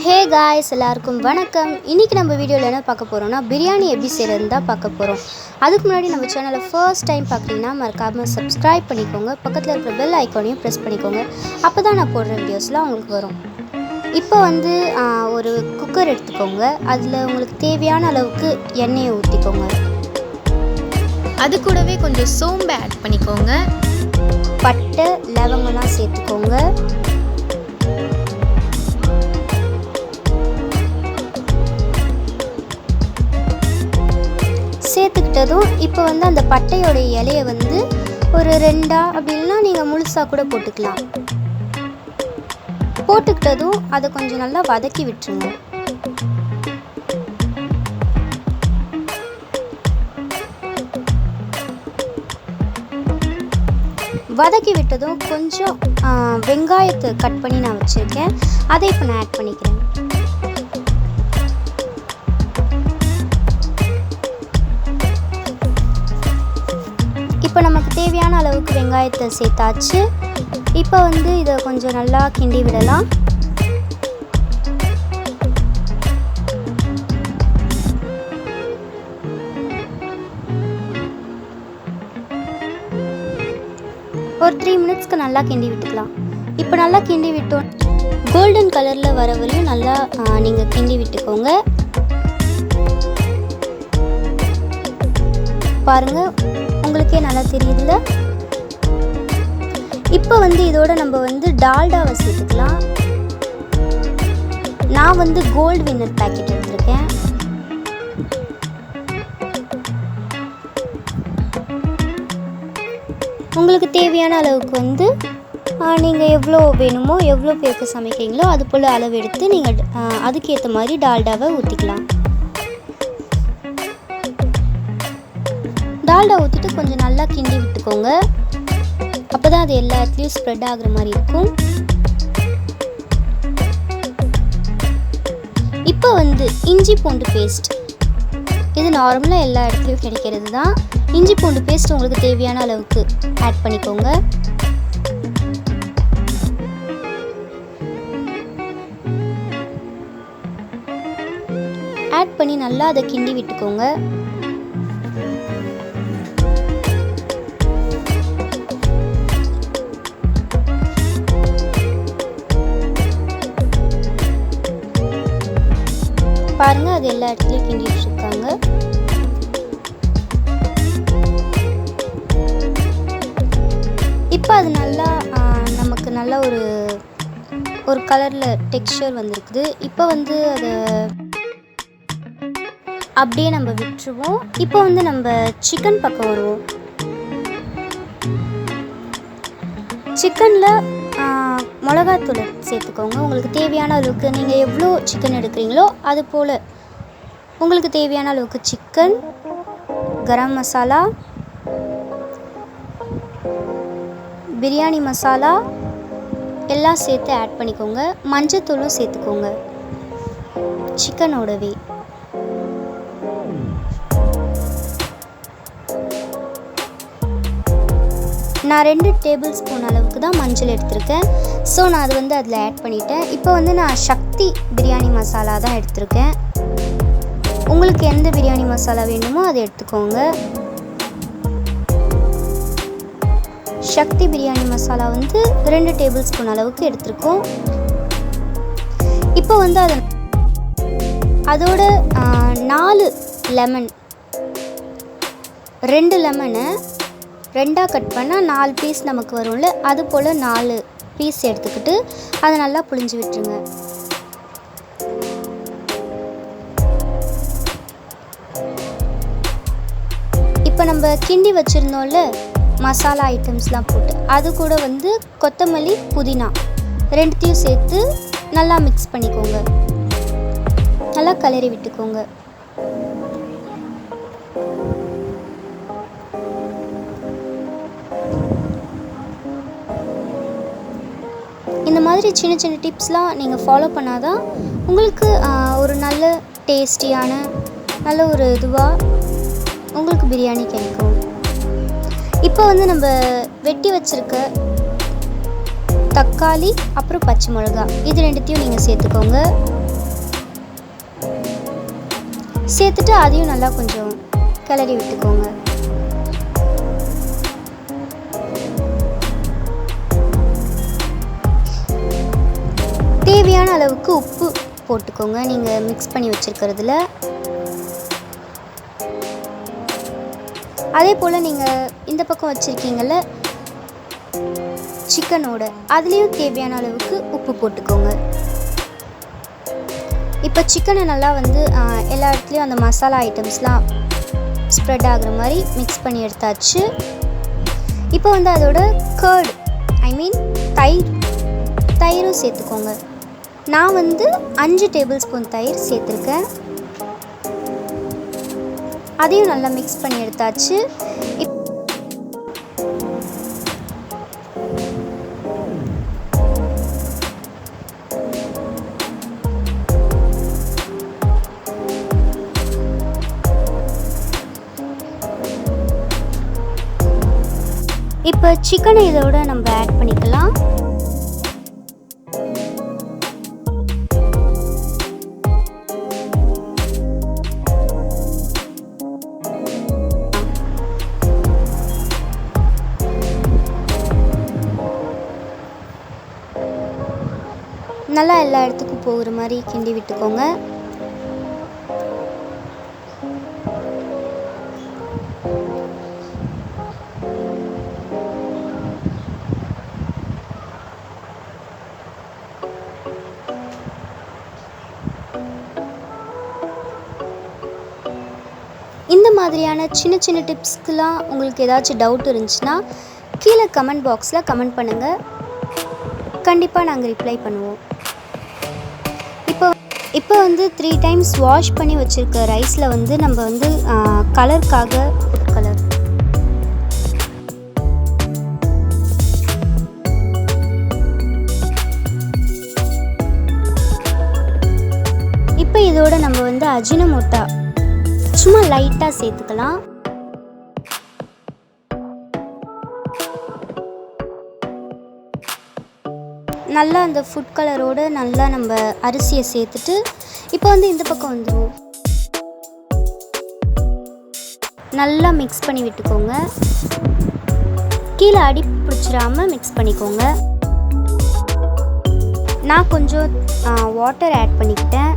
Hey guys, எல்லாருக்கும் வணக்கம். இன்றைக்கி நம்ம வீடியோவில் என்ன பார்க்க போகிறோம்னா, பிரியாணி எப்படி செய்கிறது தான் பார்க்க போகிறோம். அதுக்கு முன்னாடி நம்ம சேனலை ஃபர்ஸ்ட் டைம் பார்க்குறீங்கன்னா மறக்காமல் சப்ஸ்கிரைப் பண்ணிக்கோங்க. பக்கத்தில் இருக்கிற பெல் ஐக்கானையும் ப்ரெஸ் பண்ணிக்கோங்க. அப்போ தான் நான் போடுற வீடியோஸ்லாம் உங்களுக்கு வரும். இப்போ ஒரு குக்கர் எடுத்துக்கோங்க. அதில் உங்களுக்கு தேவையான அளவுக்கு எண்ணெயை ஊற்றிக்கோங்க. அது கூடவே கொஞ்சம் சோம்பு ஆட் பண்ணிக்கோங்க. பட்டை லவங்கெல்லாம் சேர்த்துக்கோங்க. சேர்த்துக்கிட்டதும் இப்போ அந்த பட்டையோட இலையை ஒரு ரெண்டா அப்படி இல்லைனா நீங்கள் முழுசாக கூட போட்டுக்கலாம். போட்டுக்கிட்டதும் அதை கொஞ்சம் நல்லா வதக்கி விட்டுருங்க. வதக்கி விட்டதும் கொஞ்சம் வெங்காயத்தை கட் பண்ணி நான் வச்சுருக்கேன். அதை இப்போ நான் ஆட் பண்ணிக்கிறேன். இப்போ நமக்கு தேவையான அளவுக்கு வெங்காயத்தை சேர்த்தாச்சு. இப்போ இதை கொஞ்சம் நல்லா கிண்டி விடலாம். ஒரு 3 மினிட்ஸ்க்கு நல்லா கிண்டி விட்டுக்கலாம். இப்போ நல்லா கிண்டி விட்டோம். கோல்டன் கலரில் வர வரையும் நல்லா நீங்கள் கிண்டி விட்டுக்கோங்க. பாருங்கள், உங்களுக்கே நல்லா தெரியுதுல்ல. இப்போ இதோட நம்ம டால்டாவை சேர்த்துக்கலாம். நான் கோல்டு வின்னர் பேக்கெட் எடுத்திருக்கேன். உங்களுக்கு தேவையான அளவுக்கு நீங்கள் எவ்வளோ வேணுமோ, எவ்வளோ பேருக்கு சமைக்கிறீங்களோ அது போல் அளவு எடுத்து நீங்கள் அதுக்கேற்ற மாதிரி டால்டாவை ஊற்றிக்கலாம். டால்டா ஊற்றிட்டு கொஞ்சம் நல்லா கிண்டி விட்டுக்கோங்க. அப்போ தான் அது எல்லா இடத்துலையும் ஸ்ப்ரெட் ஆகுற மாதிரி இருக்கும். இப்போ இஞ்சி பூண்டு பேஸ்ட், இது நார்மலாக எல்லா இடத்துலையும் கிடைக்கிறது தான். இஞ்சி பூண்டு பேஸ்ட் உங்களுக்கு தேவையான அளவுக்கு ஆட் பண்ணிக்கோங்க. ஆட் பண்ணி நல்லா அதை கிண்டி விட்டுக்கோங்க. பாருங்க, அது எல்லா இடத்துலையும் கிண்டிட்டு இருக்காங்க. இப்போ அது நல்லா நமக்கு நல்ல ஒரு கலரில் டெக்ஸ்சர் வந்திருக்குது. இப்போ அதை அப்படியே நம்ம விட்டுருவோம். இப்போ நம்ம சிக்கன் பக்கம் வருவோம். சிக்கனில் மிளகாத்தூள் சேர்த்துக்கோங்க. உங்களுக்கு தேவையான அளவுக்கு நீங்கள் எவ்வளோ சிக்கன் எடுக்கிறீங்களோ அது போல் உங்களுக்கு தேவையான அளவுக்கு சிக்கன், கரம் மசாலா, பிரியாணி மசாலா எல்லாம் சேர்த்து ஆட் பண்ணிக்கோங்க. மஞ்சத்தூளும் சேர்த்துக்கோங்க சிக்கனோடவே. நான் 2 டேபிள் ஸ்பூன் அளவுக்கு தான் மஞ்சள் எடுத்திருக்கேன். ஸோ நான் அது அதில் ஆட் பண்ணிட்டேன். இப்போ நான் சக்தி பிரியாணி மசாலா தான் எடுத்திருக்கேன். உங்களுக்கு எந்த பிரியாணி மசாலா வேணுமோ அதை எடுத்துக்கோங்க. சக்தி பிரியாணி மசாலா 2 டேபிள் ஸ்பூன் அளவுக்கு எடுத்திருக்கோம். இப்போ அதோட 4 லெமன், 2 லெமனை 2ஆக கட் பண்ணால் 4 பீஸ் நமக்கு வரும்ல, அது போல் 4 பீஸ் எடுத்துக்கிட்டு அதை நல்லா புழிஞ்சு விட்டுருங்க. இப்போ நம்ம கிண்டி வச்சுருந்தோம்ல மசாலா ஐட்டம்ஸ்லாம் போட்டு, அது கூட கொத்தமல்லி, புதினா 2த்தையும் சேர்த்து நல்லா மிக்ஸ் பண்ணிக்கோங்க. நல்லா கலரி விட்டுக்கோங்க. இந்த மாதிரி சின்ன சின்ன டிப்ஸ்லாம் நீங்கள் ஃபாலோ பண்ணால் தான் உங்களுக்கு ஒரு நல்ல டேஸ்டியான நல்ல ஒரு இதுவாக உங்களுக்கு பிரியாணி கிடைக்கும். இப்போ நம்ம வெட்டி வச்சுருக்க தக்காளி அப்புறம் பச்சை மிளகாய் இது ரெண்டுத்தையும் நீங்கள் சேர்த்துக்கோங்க. சேர்த்துட்டு அதையும் நல்லா கொஞ்சம் கிளறி விட்டுக்கோங்க. தேவையான அளவுக்கு உப்பு போட்டுக்கோங்க நீங்கள் மிக்ஸ் பண்ணி வச்சுருக்கிறதுல. அதே போல் நீங்கள் இந்த பக்கம் வச்சுருக்கீங்கள்ல சிக்கனோட, அதுலேயும் தேவையான அளவுக்கு உப்பு போட்டுக்கோங்க. இப்போ சிக்கனை நல்லா எல்லா இடத்துலையும் அந்த மசாலா ஐட்டம்ஸ்லாம் ஸ்ப்ரெட் ஆகுற மாதிரி மிக்ஸ் பண்ணி எடுத்தாச்சு. இப்போ அதோட கர்ட் தயிரும் சேர்த்துக்கோங்க. நான் 5 டேபிள் ஸ்பூன் தயிர் சேர்த்துருக்கேன். அதையும் நல்லா மிக்ஸ் பண்ணி எடுத்தாச்சு. இப்போ சிக்கனை இதோட நம்ம ஆட் பண்ணிக்கலாம். நல்லா எல்லா இடத்துக்கும் போகிற மாதிரி கிண்டி விட்டுக்கோங்க. இந்த மாதிரியான சின்ன சின்ன டிப்ஸ்க்கெலாம் உங்களுக்கு ஏதாச்சும் டவுட் இருந்துச்சுன்னா கீழே கமெண்ட் பாக்ஸில் கமெண்ட் பண்ணுங்கள். கண்டிப்பாக நாங்கள் ரிப்ளை பண்ணுவோம். இப்போ 3 டைம்ஸ் வாஷ் பண்ணி வச்சுருக்க ரைஸில் நம்ம கலருக்காக கலர் இப்போ இதோட நம்ம அஜினமோட்டோ சும்மா லைட்டாக சேர்த்துக்கலாம். நல்லா அந்த ஃபுட் கலரோடு நல்லா நம்ம அரிசியை சேர்த்துட்டு இப்போ இந்த பக்கம் வந்துடுவோம். நல்லா மிக்ஸ் பண்ணி விட்டுக்கோங்க. கீழே அடி பிடிச்சிடாமல் மிக்ஸ் பண்ணிக்கோங்க. நான் கொஞ்சம் வாட்டர் ஆட் பண்ணிக்கிட்டேன்.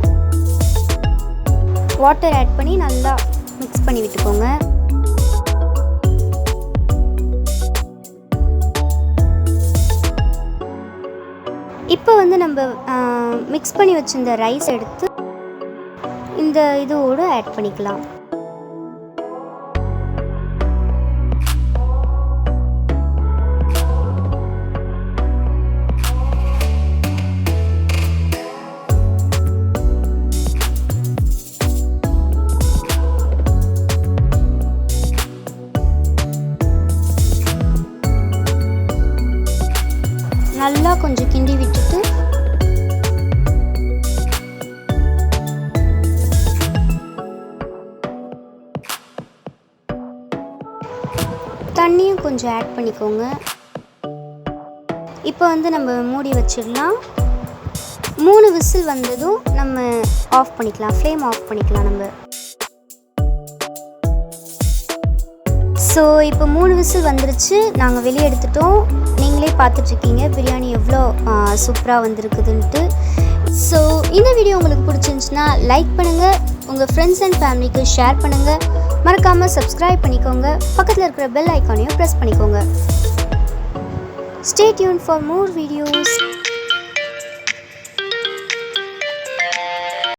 வாட்டர் ஆட் பண்ணி நல்லா மிக்ஸ் பண்ணி விட்டுக்கோங்க. இப்போ நம்ம மிக்ஸ் பண்ணி வச்சிருந்த ரைஸ் எடுத்து இந்த இதோடு ஆட் பண்ணிக்கலாம். நல்லா கொஞ்சம் கிண்டி விட்டுட்டு தண்ணியும் கொஞ்சம் ஆட் பண்ணிக்கோங்க. இப்போ நம்ம மூடி வச்சிடலாம். 3 விசில் வந்ததும் நம்ம ஆஃப் பண்ணிக்கலாம். ஃப்ளேம் ஆஃப் பண்ணிக்கலாம் நம்ம. ஸோ இப்போ 3 விசில் வந்துருச்சு. நாங்கள் வெளியே எடுத்துட்டோம். நீங்களே பார்த்துட்ருக்கீங்க பிரியாணி எவ்வளோ சூப்பராக வந்திருக்குதுன்ட்டு. ஸோ இந்த வீடியோ உங்களுக்கு பிடிச்சிருந்துச்சுன்னா லைக் பண்ணுங்கள், உங்கள் ஃப்ரெண்ட்ஸ் அண்ட் ஃபேமிலிக்கு ஷேர் பண்ணுங்கள். மறக்காமல் சப்ஸ்கிரைப் பண்ணிக்கோங்க. பக்கத்தில் இருக்கிற பெல் ஐக்கானையும் ப்ரெஸ் பண்ணிக்கோங்க. Stay tuned for more videos.